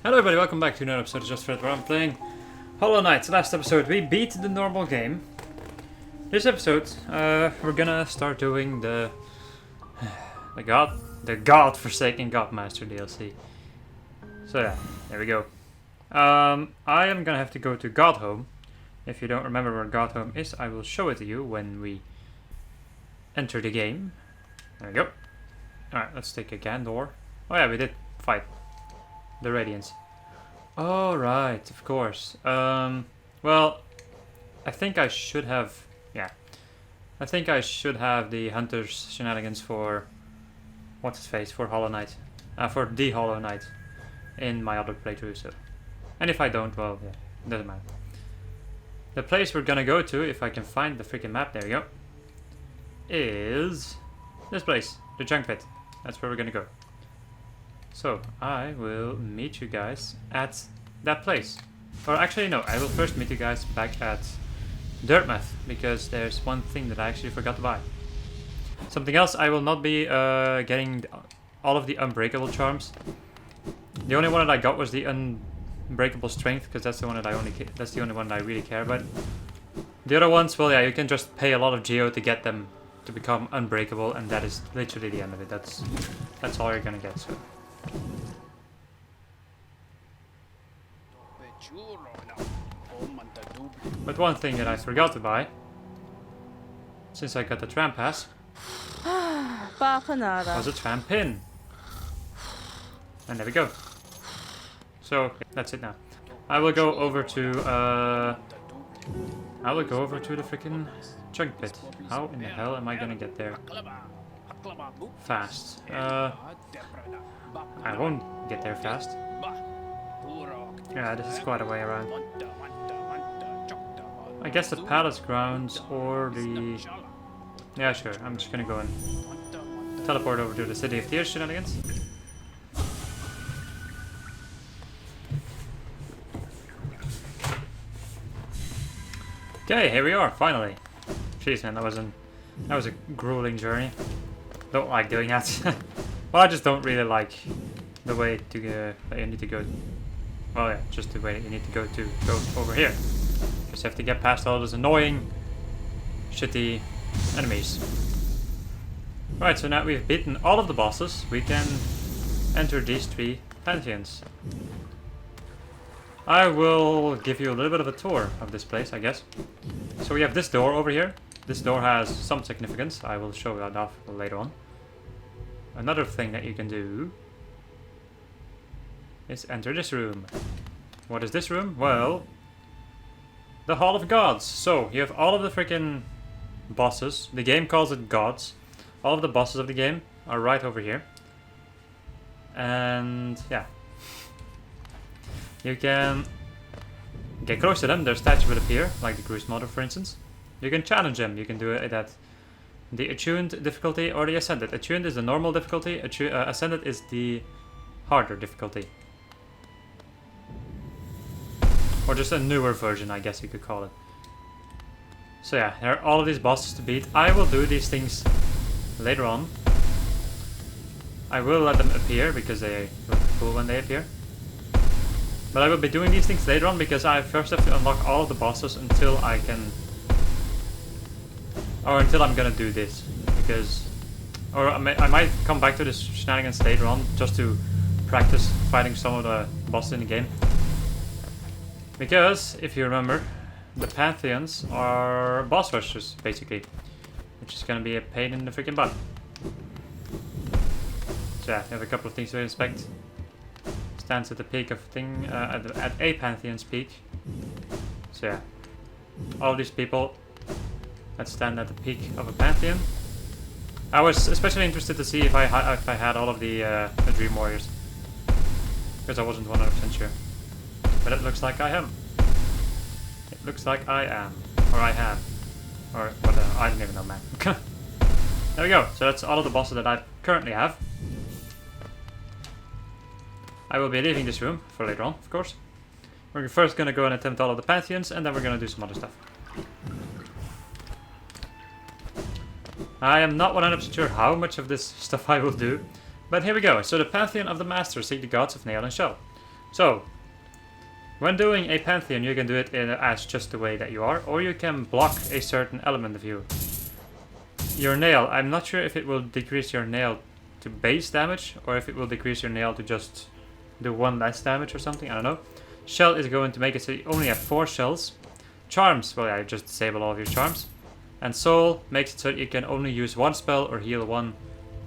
Hello everybody, welcome back to another episode of Just For It, where I'm playing Hollow Knight. Last episode we beat the normal game. This episode we're gonna start doing the God-forsaken Godmaster DLC. So yeah, there we go. I am gonna have to go to Godhome. If you don't remember where Godhome is, I will show it to you when we enter the game. There we go. Alright, let's take a Gandor. Oh yeah, we did fight the Radiance. Oh right, of course. Well, I think I should have, I think I should have the Hunter's Shenanigans for, what's his face, for Hollow Knight. For the Hollow Knight in my other playthrough, so. And if I don't, well, yeah, it doesn't matter. The place we're gonna go to, if I can find the freaking map, there we go, is this place, the Junk Pit. That's where we're gonna go. So, I will meet you guys at that place. Or actually no, I will first meet you guys back at Dirtmouth, because there's one thing that I actually forgot to buy. Something else, I will not be getting all of the Unbreakable charms. The only one that I got was the Unbreakable Strength, because that's the one that that's the only one that I really care about. The other ones, well yeah, you can just pay a lot of geo to get them to become unbreakable, and that is literally the end of it. That's all you're gonna get, so. But one thing that I forgot to buy, since I got the tram pass, was a tram pin. And there we go. So that's it now. I will go over to the freaking Junk Pit. How in the hell am I gonna get there fast? I won't get there fast. Yeah, this is quite a way around. I guess the palace grounds or the... Yeah, sure. I'm just gonna go and teleport over to the City of Tears Shenanigans. Okay, here we are, finally. Jeez man, that was a grueling journey. Don't like doing that. Well, I just don't really like the way to that you need to go. Well, yeah, just the way you need to go over here. Just have to get past all those annoying, shitty enemies. Right, so now we've beaten all of the bosses, we can enter these 3 pantheons. I will give you a little bit of a tour of this place, I guess. So we have this door over here. This door has some significance. I will show that off later on. Another thing that you can do is enter this room. What is this room? Well, the Hall of Gods. So, you have all of the freaking bosses. The game calls it gods. All of the bosses of the game are right over here. And, yeah. You can get close to them. Their statue will appear, like the Cruise Mother, for instance. You can challenge them. You can do it at the Attuned difficulty or the Ascended. Attuned is the normal difficulty. Ascended is the harder difficulty. Or just a newer version, I guess you could call it. So yeah, there are all of these bosses to beat. I will do these things later on. I will let them appear because they look cool when they appear. But I will be doing these things later on because I first have to unlock all of the bosses until I can... Or until I'm gonna do this. Because... Or I might come back to this shenanigans later on just to practice fighting some of the bosses in the game. Because, if you remember, the pantheons are boss rushers, basically. Which is gonna be a pain in the freaking butt. So yeah, you have a couple of things to inspect. Stands at the peak of at a pantheon's peak. So yeah, all these people that stand at the peak of a pantheon. I was especially interested to see if I had all of the Dream Warriors, because I wasn't 100% sure. But it looks like I am. It looks like I am. Or I have. Or what, I don't even know, man. There we go. So that's all of the bosses that I currently have. I will be leaving this room for later on, of course. We're first going to go and attempt all of the pantheons, and then we're going to do some other stuff. I am not 100% sure how much of this stuff I will do, but here we go. So the Pantheon of the Masters seek the gods of Nail and Shell. So, when doing a pantheon, you can do it as just the way that you are, or you can block a certain element of you. Your nail, I'm not sure if it will decrease your nail to base damage, or if it will decrease your nail to just do 1 less damage or something, I don't know. Shell is going to make it so you only have 4 shells. Charms, well yeah, just disable all of your charms. And soul makes it so that you can only use 1 spell or heal 1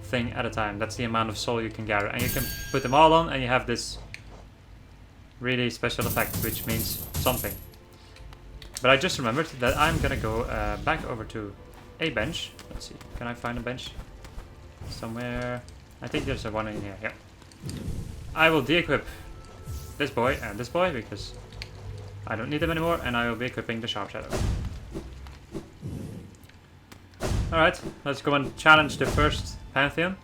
thing at a time. That's the amount of soul you can gather. And you can put them all on and you have this really special effect, which means something. But I just remembered that I'm gonna go back over to a bench. Let's see, can I find a bench? Somewhere. I think there's a one in here, yeah. I will de-equip this boy and this boy because I don't need them anymore, and I will be equipping the Sharp Shadow. Alright, let's go and challenge the first Pantheon.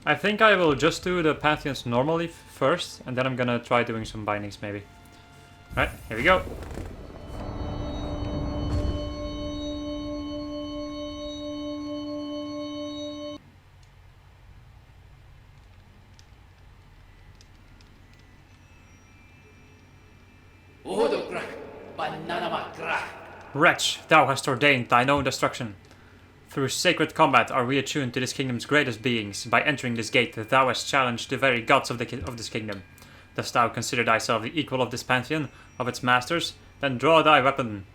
I think I will just do the Pantheons normally first, and then I'm gonna try doing some bindings maybe. Alright, here we go. Wretch, thou hast ordained thine own destruction. Through sacred combat are we attuned to this kingdom's greatest beings. By entering this gate, thou hast challenged the very gods of this kingdom. Dost thou consider thyself the equal of this pantheon, of its masters? Then draw thy weapon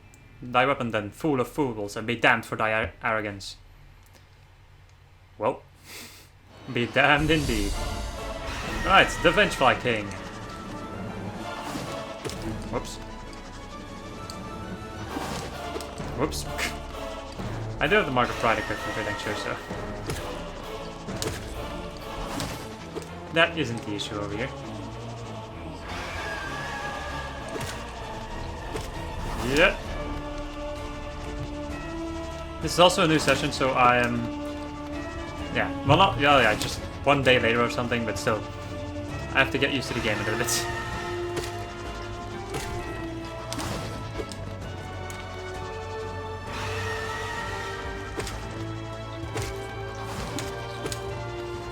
then, fool of fools, and be damned for thy arrogance. Well, be damned indeed. Right, the Vengeful King. Whoops. Whoops. I do have the Mark of Pride equipped with Adventure, so... that isn't the issue over here. Yeah. This is also a new session, so I am... yeah, well not... yeah, just 1 day later or something, but still. I have to get used to the game a little bit.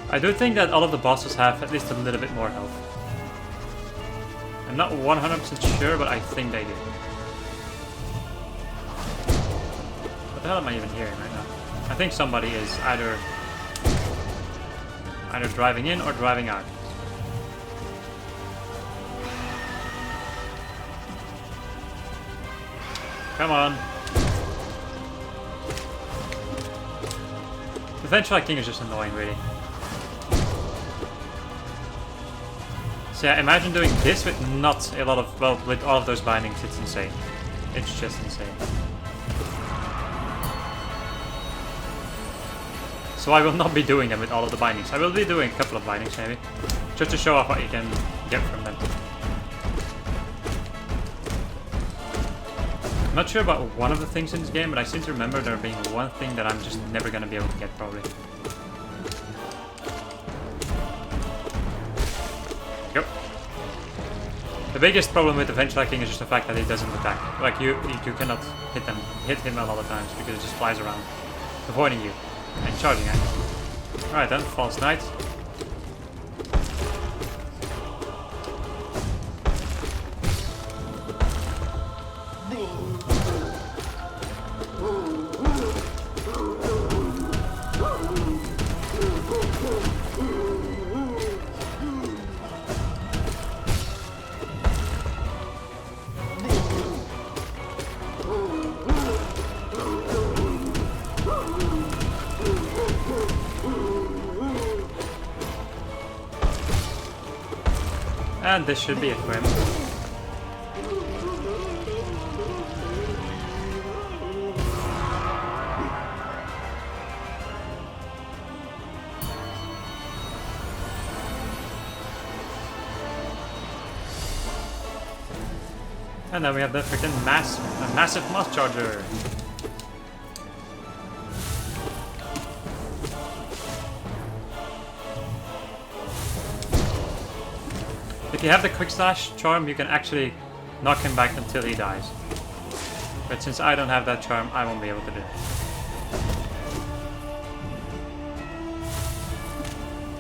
I do think that all of the bosses have at least a little bit more health. I'm not 100% sure, but I think they do. What the hell am I even hearing right now? I think somebody is either driving in or driving out. Come on. The Vengeful King is just annoying, really. So yeah, imagine doing this with not a lot of, well, with all of those bindings, it's insane. It's just insane. So I will not be doing them with all of the bindings. I will be doing a couple of bindings maybe, just to show off what you can get from them. I'm not sure about one of the things in this game, but I seem to remember there being one thing that I'm just never gonna be able to get probably. Yep. The biggest problem with the Vengeful King is just the fact that he doesn't attack. Like you cannot hit him a lot of times because it just flies around, avoiding you and charging at you. Alright then, False Knight. And this should be it for him. And then we have the freaking massive moth charger. If you have the quick slash charm, you can actually knock him back until he dies. But since I don't have that charm, I won't be able to do it.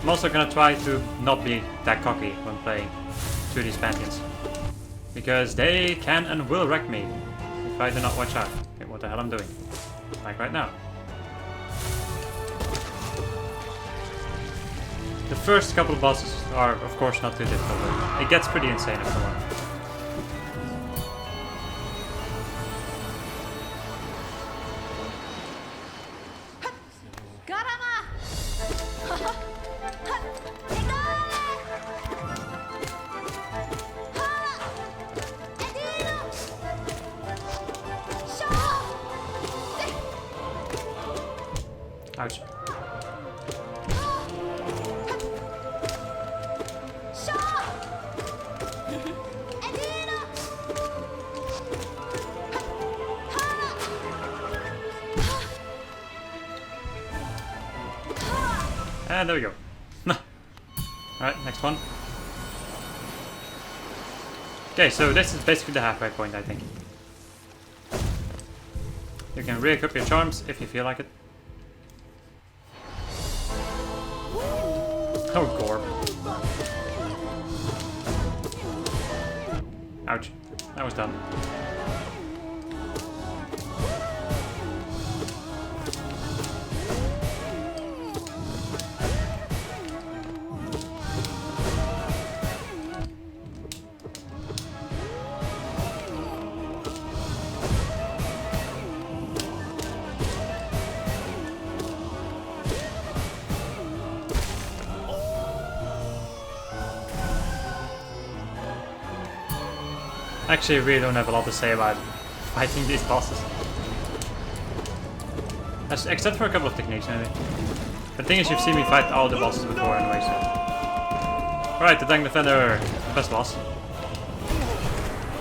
I'm also gonna try to not be that cocky when playing. to these pantheons. Because they can and will wreck me if I do not watch out. Okay, what the hell I'm doing. Like right now. The first couple of bosses are of course not too difficult, but it gets pretty insane after a while. Ouch. And there we go. Alright, next one. Okay, so this is basically the halfway point, I think. You can re-equip your charms if you feel like it. Oh, Gorb. Ouch. That was done. Actually, I really don't have a lot to say about fighting these bosses. Except for a couple of techniques, maybe. The thing is, you've seen me fight all the bosses before anyway, so... Alright, the Tank Defender, best boss.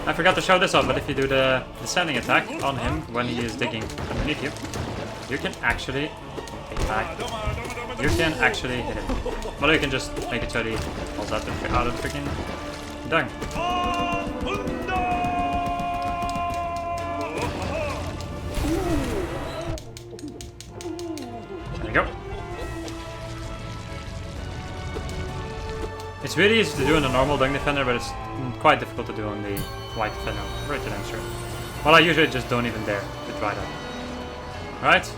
I forgot to show this off, but if you do the descending attack on him when he is digging underneath you, you can actually... You can actually hit him. Well, you can just make it so that he falls out of the freaking dung. Go. It's really easy to do on the normal Dung Defender, but it's quite difficult to do on the White Defender. Right to answer. Well, I usually just don't even dare to try that. Alright.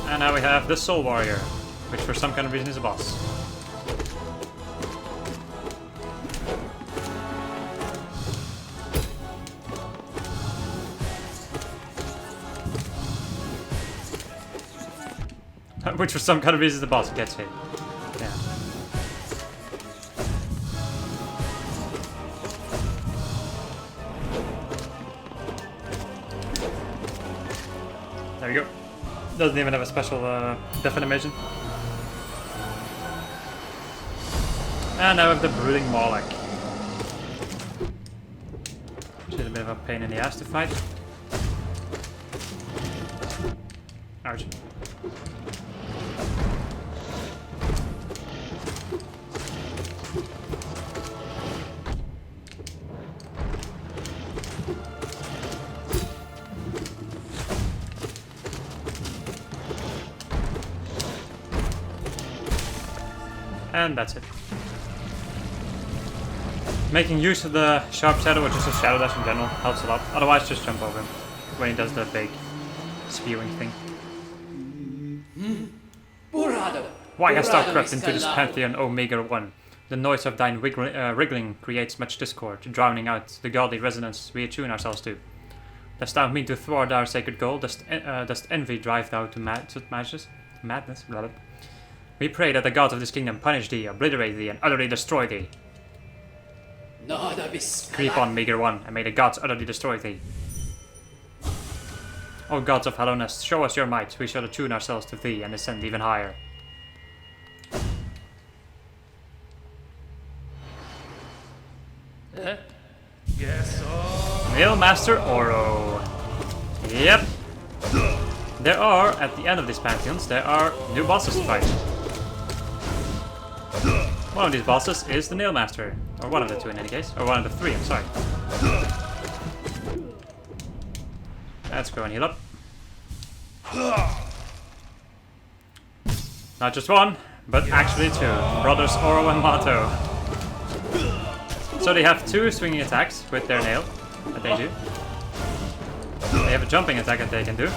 And now we have the Soul Warrior, which for some kind of reason is a boss. Which for some kind of reason the boss gets hit. Yeah. There we go. Doesn't even have a special death animation. And now we have the Brooding Moloch. Which is a bit of a pain in the ass to fight. Ouch. And that's it. Making use of the Sharp Shadow, or just a Shadow Dash in general, helps a lot. Otherwise, just jump over him when he does the big spewing thing. Why hast thou crept into this pantheon, O Meager One? The noise of thine wriggling creates much discord, drowning out the godly resonance we attune ourselves to. Dost thou mean to thwart our sacred goal? Dost envy drive thou to madness? Blah, blah. We pray that the gods of this kingdom punish thee, obliterate thee, and utterly destroy thee. Creep on, Meager One, and may the gods utterly destroy thee. O gods of Hallownest, show us your might. We shall attune ourselves to thee and ascend even higher. Nailmaster Oro. Yep. There are, at the end of these pantheons, there are new bosses to fight. One of these bosses is the Nailmaster. Or one of the two in any case. Or one of the three, I'm sorry. Let's go and heal up. Not just one, but actually two. Brothers Oro and Mato. So they have 2 swinging attacks with their nail that they do. They have a jumping attack that they can do.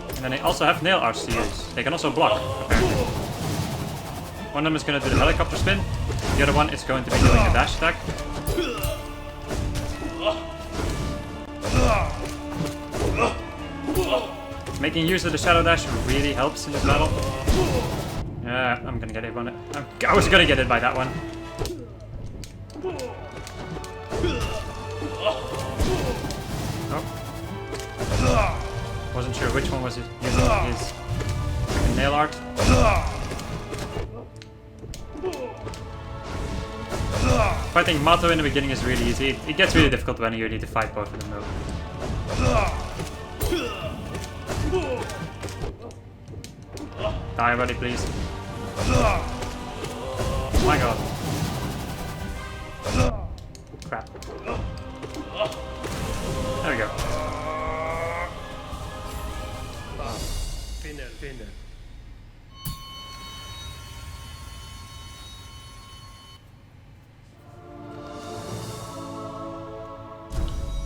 And then they also have nail arts to use. They can also block, apparently. One of them is going to do the helicopter spin. The other one is going to be doing the dash attack. Making use of the shadow dash really helps in this battle. I'm gonna get hit on it. I was gonna get hit by that one. Oh. Wasn't sure which one was it using his nail art. Fighting Mato in the beginning is really easy. It gets really difficult when you need to fight both of them though. Die already, please. Oh my god. Crap. There we go. Finner.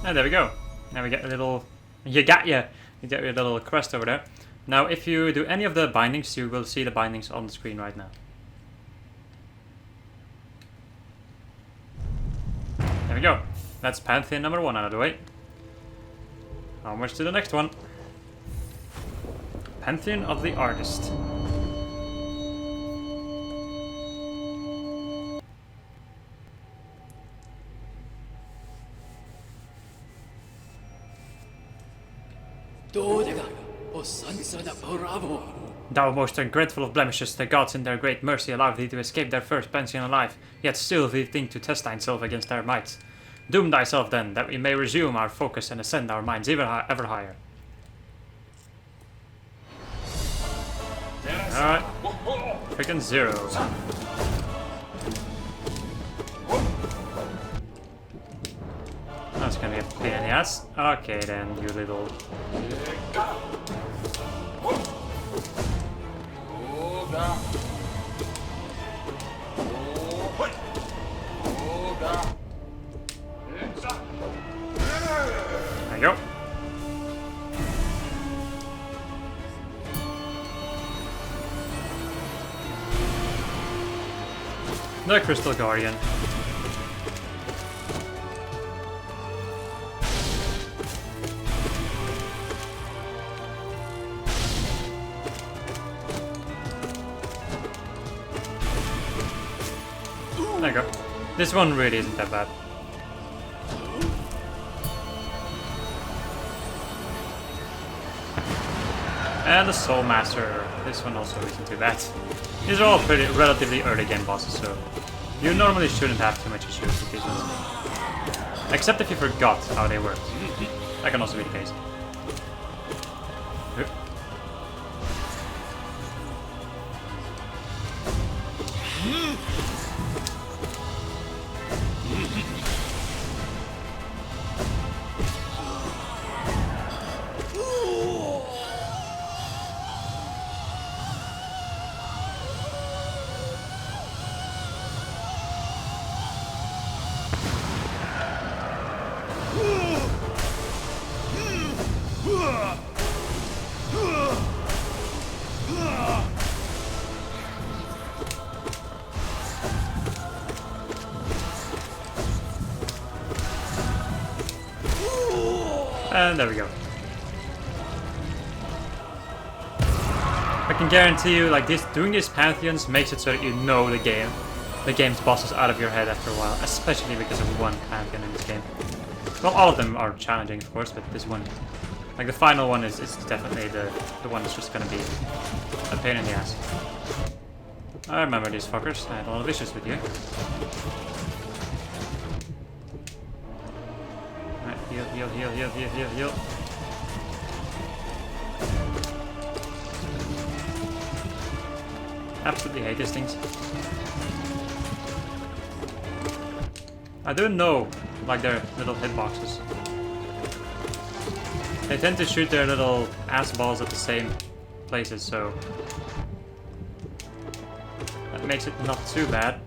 And there we go. Now we get a little... You get your little crest over there. Now, if you do any of the bindings, you will see the bindings on the screen right now. There we go. That's Pantheon number 1 out of the way. Onwards to the next one. Pantheon of the Artist. Thou most ungrateful of blemishes, the gods in their great mercy allowed thee to escape their first Pantheon alive, yet still thee think to test thyself against their might. Doom thyself then, that we may resume our focus and ascend our minds ever higher. Alright. Freaking 0. That's gonna be a pain in the ass. Okay then, you little... There you go. The Crystal Guardian. There you go. This one really isn't that bad. And the Soul Master. This one also isn't too bad. These are all pretty relatively early game bosses, so you normally shouldn't have too much issues with these ones. Except if you forgot how they worked. That can also be the case. And there we go. I can guarantee you, like doing these pantheons makes it so that you know the game's bosses out of your head after a while, especially because of one pantheon in this game. Well, all of them are challenging, of course, but this one, like the final one, is definitely the one that's just gonna be a pain in the ass. I remember these fuckers. I had a lot of issues with you. Heal. Absolutely hate these things. I don't know, like their little hitboxes. They tend to shoot their little ass balls at the same places, so makes it not too bad.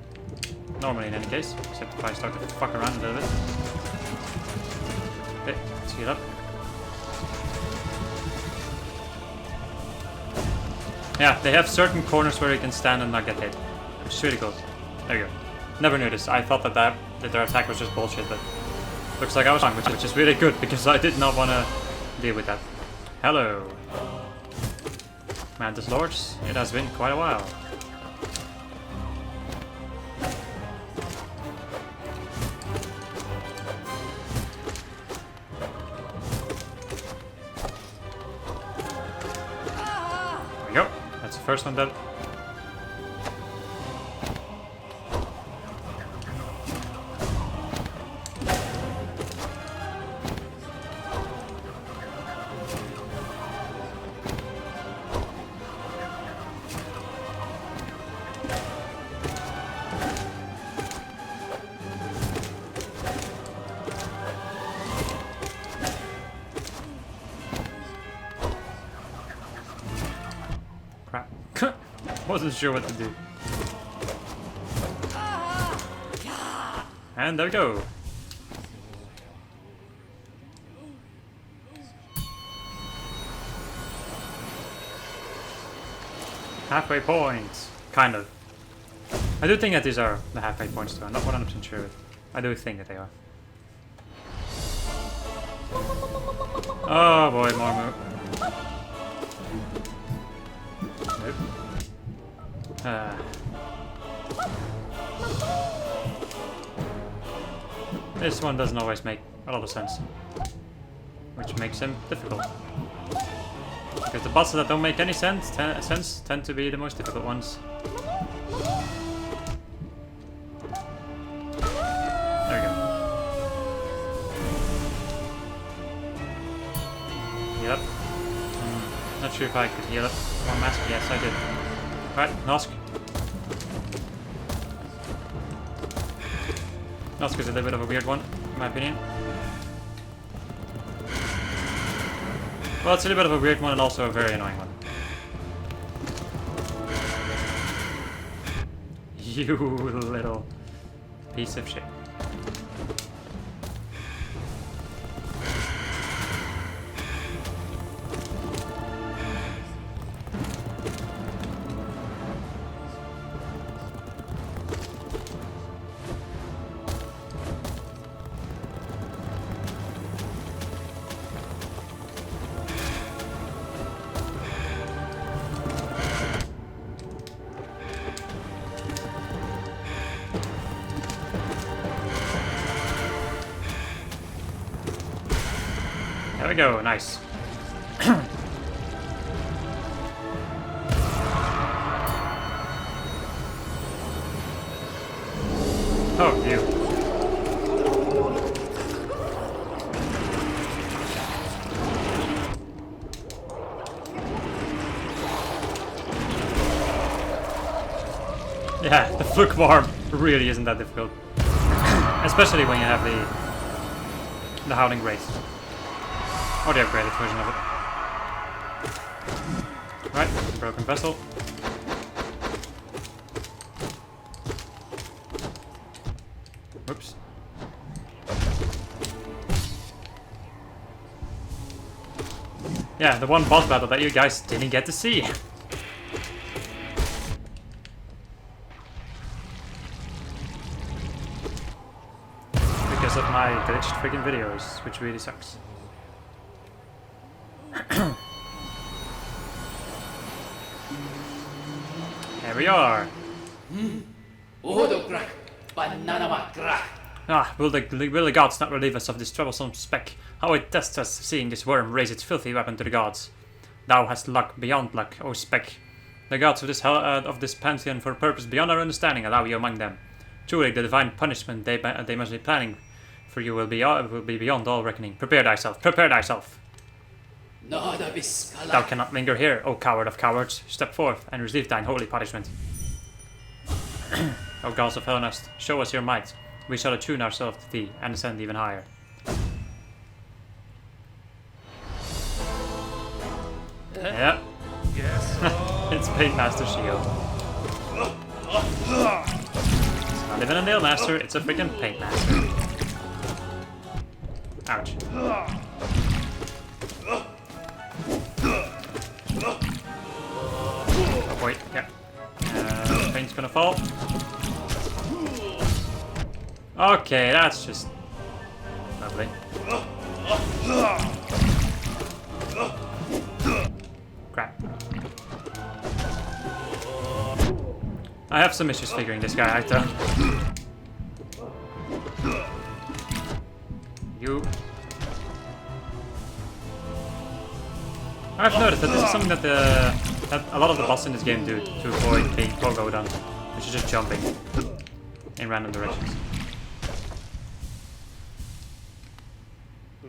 Normally in any case, except if I start to fuck around a little bit. Okay, let's heal up. Yeah, they have certain corners where you can stand and not get hit. Which is really cool. There you go. Never knew this. I thought that their attack was just bullshit, but looks like I was wrong, which is really good because I did not want to deal with that. Hello. Mantis Lords, it has been quite a while. There we go. That's the first one dead. Wasn't sure what to do. And there we go. Halfway points. Kind of. I do think that these are the halfway points though. I'm not 100% sure. I do think that they are. Oh boy, more move. Nope. This one doesn't always make a lot of sense, which makes them difficult. Because the bosses that don't make any sense tend to be the most difficult ones. There we go. Heal up. Not sure if I could heal up one mask. Yes, I did. Right, Nosk. Nosk is a little bit of a weird one, in my opinion. Well, it's a little bit of a weird one and also a very annoying one. You little piece of shit. There we go, nice. Oh, you. Yeah, the fluke barb really isn't that difficult. Especially when you have the Howling Wraith. Or the upgraded version of it. Right, broken vessel. Whoops. Yeah, the one boss battle that you guys didn't get to see. Because of my glitched freaking videos, which really sucks. There we are. Ah, will the gods not relieve us of this troublesome speck? How it tests us, seeing this worm raise its filthy weapon to the gods. Thou hast luck beyond luck, O speck. The gods of this pantheon, for a purpose beyond our understanding, allow you among them. Truly, the divine punishment they must be planning for you will be beyond all reckoning. Prepare thyself. Prepare thyself. Thou cannot linger here, O coward of cowards. Step forth and receive thine holy punishment. O gods of Hellenest, show us your might. We shall attune ourselves to thee and ascend even higher. Yeah. Yes. It's Paint Master Shield. not even a nail master, it's a freaking paint master. Ouch. Oh wait, yeah. Paint's gonna fall. Okay, that's just lovely. Crap. I have some issues figuring this guy out though. You. I've noticed that this is something that that a lot of the bosses in this game do to avoid being pogoed on, which is just jumping in random directions.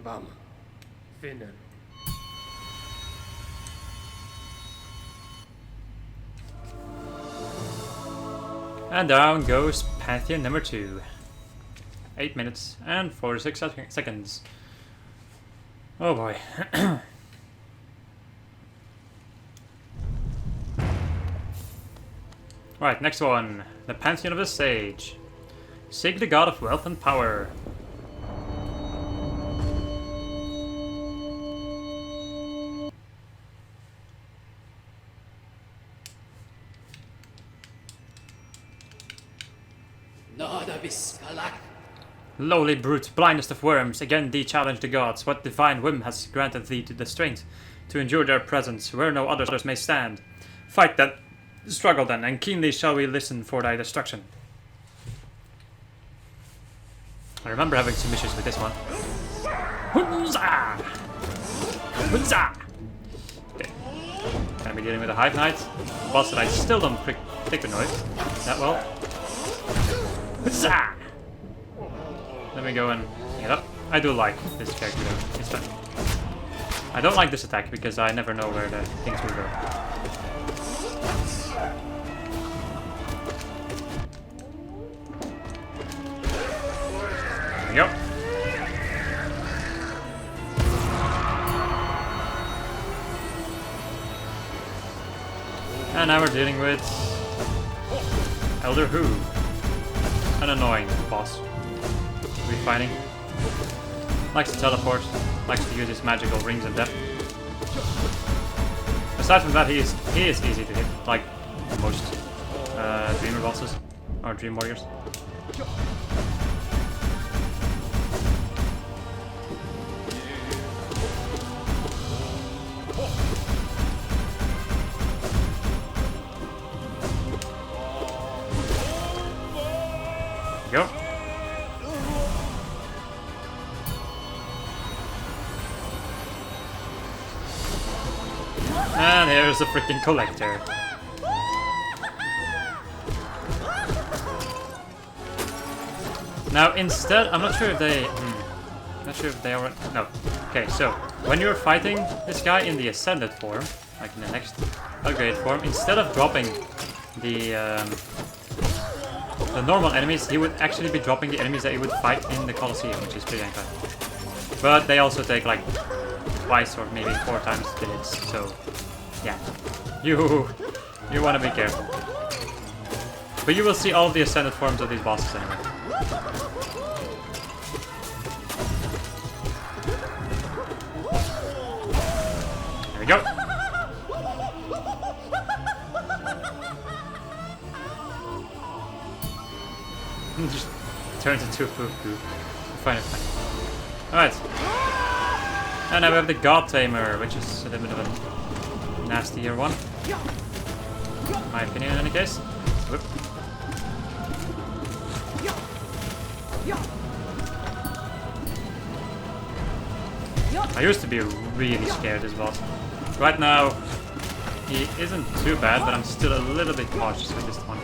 Bam. Finnen. And down goes Pantheon number 2. 8 minutes and 46 seconds. Oh boy. Right, next one. The Pantheon of the Sage. Seek the god of wealth and power. Lowly brute, blindest of worms, again thee challenge the gods. What divine whim has granted thee to the strength to endure their presence, where no others may stand? Fight then, struggle then, and keenly shall we listen for thy destruction. I remember having some issues with this one. Huzzah! Huzzah! Okay. Gonna be dealing with a Hive Knight, a boss that I still don't particularly know that well. Huzzah! Let me go and hang it up. I do like this character though, it's fun. I don't like this attack because I never know where the things will go. There we go. And now we're dealing with Elder Who. An annoying boss. We're fighting. Likes to teleport, likes to use his magical rings of death. Aside from that, he is easy to hit, like most Dreamer bosses or Dream Warriors. Go. And here's the freaking collector. Now instead, I'm not sure if they... not sure if they are... No. Okay, so when you're fighting this guy in the Ascended form, like in the next upgrade form, instead of dropping the normal enemies, he would actually be dropping the enemies that he would fight in the Colosseum, which is pretty anti. But they also take like twice or maybe 4 times the hits, so yeah, you want to be careful. But you will see all of the Ascended forms of these bosses anyway. There we go. Just turns into a poo-poo. Fine. Alright. And now we have the God Tamer, which is a little bit of a nastier one. In my opinion, in any case. Whoop. I used to be really scared of this boss. Right now, he isn't too bad, but I'm still a little bit cautious with this one.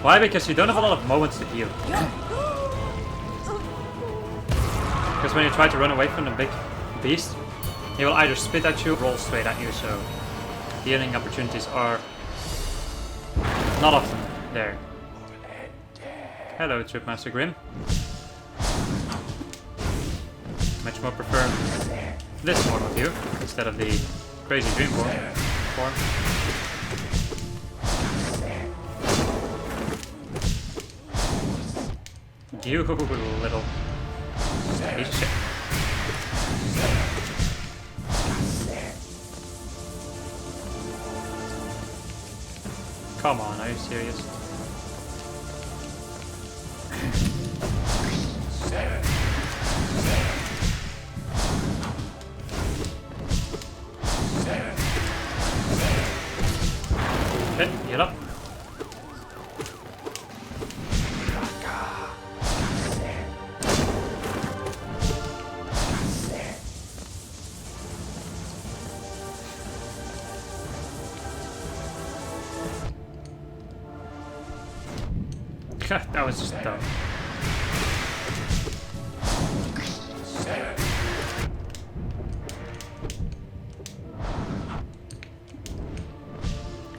Why? Because you don't have a lot of moments to heal. Because when you try to run away from the big beast, he will either spit at you or roll straight at you, so healing opportunities are not often there. Hello, Godmaster Grimm. Much more prefer this form of you instead of the crazy dream form. You little piece of shit. Come on, are you serious? Okay, get up. That was just dumb.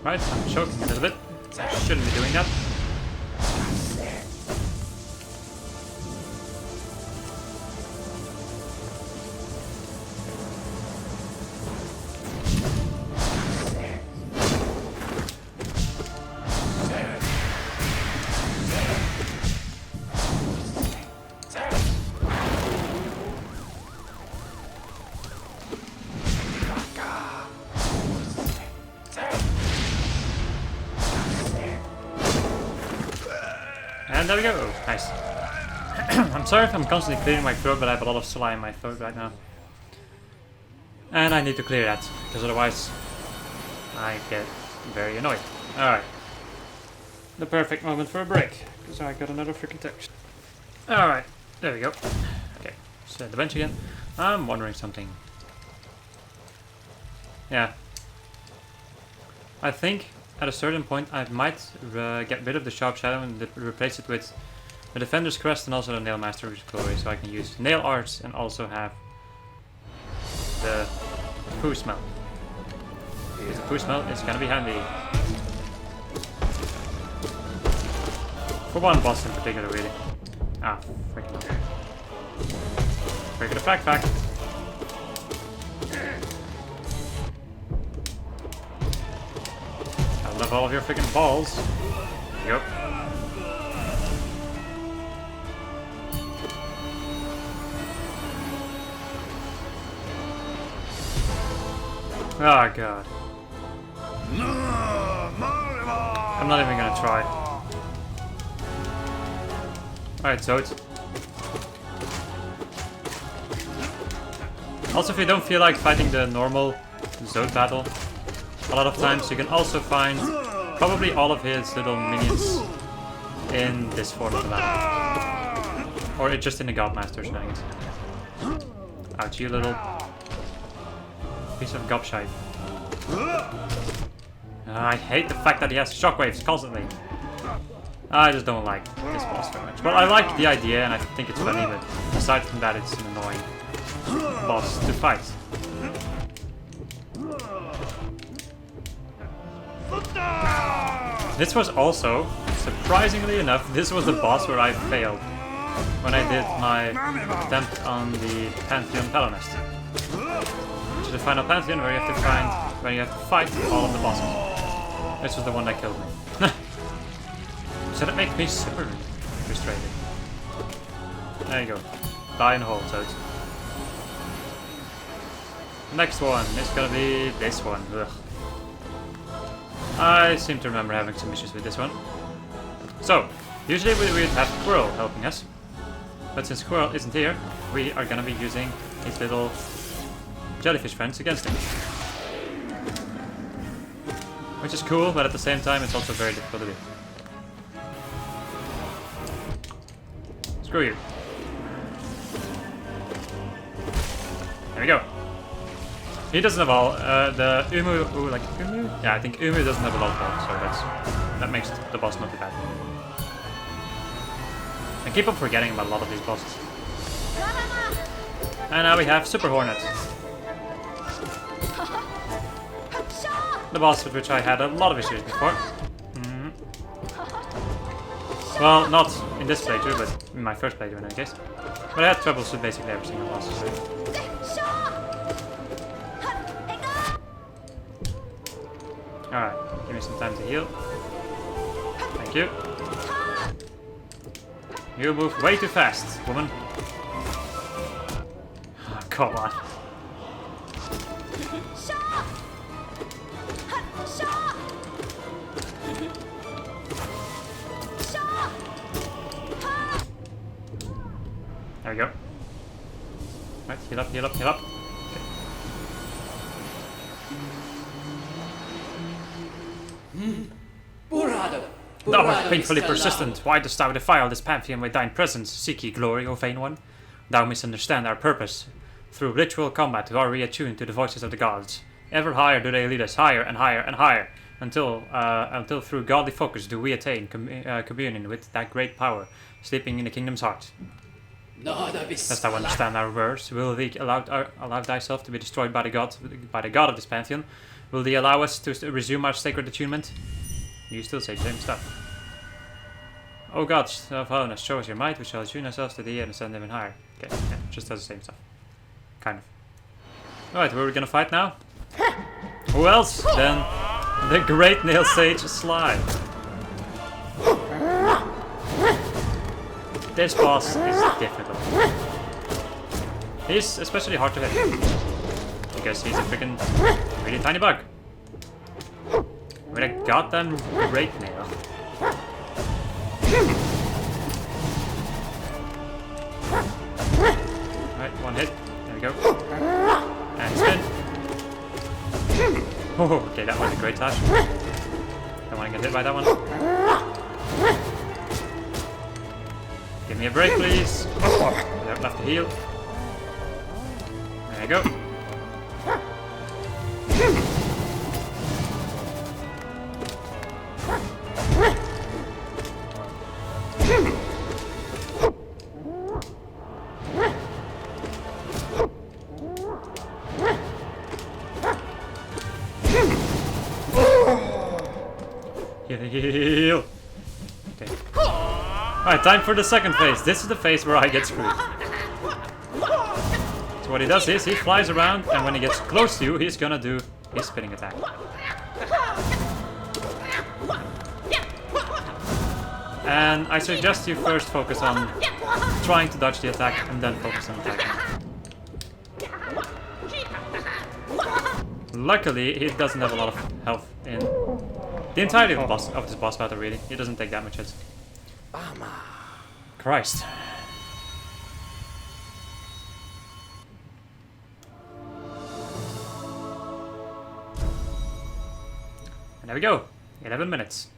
Right, I'm choking a little bit. I shouldn't be doing that. And there we go. Nice. I'm sorry if I'm constantly clearing my throat, but I have a lot of slime in my throat right now. And I need to clear that, because otherwise I get very annoyed. Alright. The perfect moment for a break, because I got another freaking text. Alright, there we go. Okay, set the bench again. I'm wondering something. Yeah. I think at a certain point I might get rid of the Sharp Shadow and replace it with the Defender's Crest and also the Nail Master's Glory, so I can use Nail Arts and also have the Poo Smell. Because the Poo Smell is gonna be handy. For one boss in particular, really. Ah, freaking. Break the fact. I love all of your freaking balls. Yep. Oh god. I'm not even gonna try. Alright, so it's... Also, if you don't feel like fighting the normal Zode battle, a lot of times you can also find probably all of his little minions in this form of the battle. Or just in the Godmaster shenanigans. Ouch, you little piece of gobshite. I hate the fact that he has shockwaves constantly. I just don't like this boss very much. Well, I like the idea and I think it's funny, but aside from that, it's an annoying boss to fight. This was also, surprisingly enough, this was the boss where I failed when I did my attempt on the Pantheon Palonest, which is the final Pantheon where you have to fight all of the bosses. This was the one that killed me. So that makes me super frustrated. There you go. Die in a hole, Toad. Next one is gonna be this one. Ugh. I seem to remember having some issues with this one. So, usually we would have Squirrel helping us. But since Squirrel isn't here, we are gonna be using his little jellyfish friends against him. Which is cool, but at the same time it's also very difficult to do. Screw you. There we go. He doesn't have all. The Umu, like Umu? Yeah, I think Umu doesn't have a lot of health, so that makes the boss not too bad. I keep on forgetting about a lot of these bosses. And now we have Super Hornet. The boss with which I had a lot of issues before. Well, not in this playthrough, but in my first playthrough in any case. But I had troubles with basically every single boss. So. Alright, give me some time to heal. Thank you. You move way too fast, woman. Oh, come on. There we go. Right, heal up, heal up, heal up. Thou art painfully persistent. Why dost thou defile this pantheon with thine presence? Seek ye glory, O vain one? Thou misunderstand our purpose. Through ritual combat, we are reattuned to the voices of the gods. Ever higher do they lead us, higher and higher and higher, until through godly focus do we attain communion with that great power, sleeping in the kingdom's heart. Dost thou understand our words? Will thee allow thyself to be destroyed by the god of this pantheon? Will thee allow us to resume our sacred attunement? You still say the same stuff. O gods of holiness, show us your might, we shall attune ourselves to thee and ascend even higher. Okay, yeah, just does the same stuff. Kind of. Alright, where are we gonna fight now? Who else than the great Nail Sage Sly? This boss is difficult. He's especially hard to hit. Because he's a freaking really tiny bug. With a goddamn great nail. Alright, one hit. There we go. And spin. Oh, okay, that was a great touch. Don't want to get hit by that one. Give me a break, please. Oh, I don't have to heal. There you go. Heal. Okay. Alright, time for the second phase. This is the phase where I get screwed. So what he does is he flies around, and when he gets close to you, he's gonna do his spinning attack. And I suggest you first focus on trying to dodge the attack and then focus on attacking. Luckily, he doesn't have a lot of health in the entirety of this boss battle, really. He doesn't take that much hits. Christ. And there we go. 11 minutes.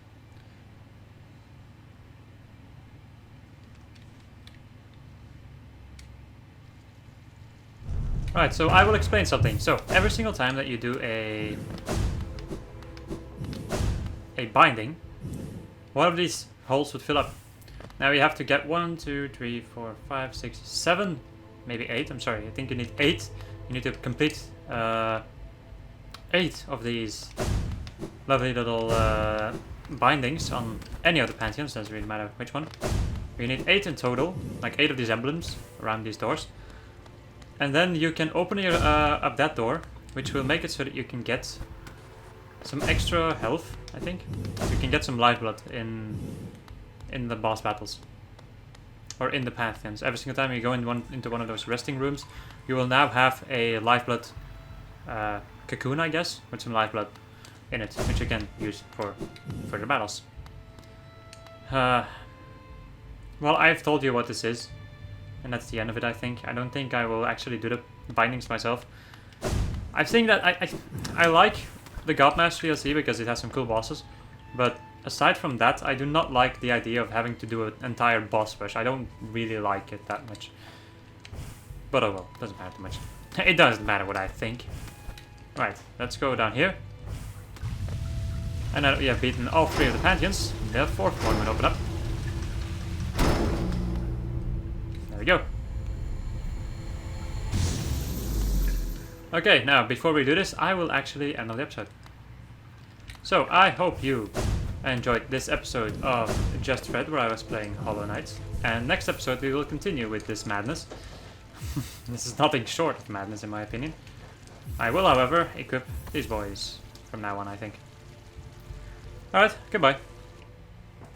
Right, so I will explain something. So, every single time that you do a binding, one of these holes would fill up. Now you have to get 1, 2, 3, 4, 5, 6, 7, maybe 8. I'm sorry, I think you need 8. You need to complete 8 of these lovely little bindings on any of the pantheons. Doesn't really matter which one. You need 8 in total, like 8 of these emblems around these doors. And then you can open up that door, which will make it so that you can get some extra health, I think. You can get some lifeblood in the boss battles. Or in the pantheons. Every single time you go into one of those resting rooms, you will now have a lifeblood cocoon, I guess, with some lifeblood in it, which you can use for further battles. Well, I've told you what this is. And that's the end of it, I think. I don't think I will actually do the bindings myself. I think that I like the Godmaster DLC because it has some cool bosses. But aside from that, I do not like the idea of having to do an entire boss rush. I don't really like it that much. But oh well, doesn't matter too much. It doesn't matter what I think. Right, let's go down here. And now that we have beaten all 3 of the pantheons, the 4th one will open up. There we go. Okay, now before we do this, I will actually end the episode. So, I hope you enjoyed this episode of Just Red, where I was playing Hollow Knight. And next episode we will continue with this madness. This is nothing short of madness in my opinion. I will, however, equip these boys from now on, I think. Alright, goodbye.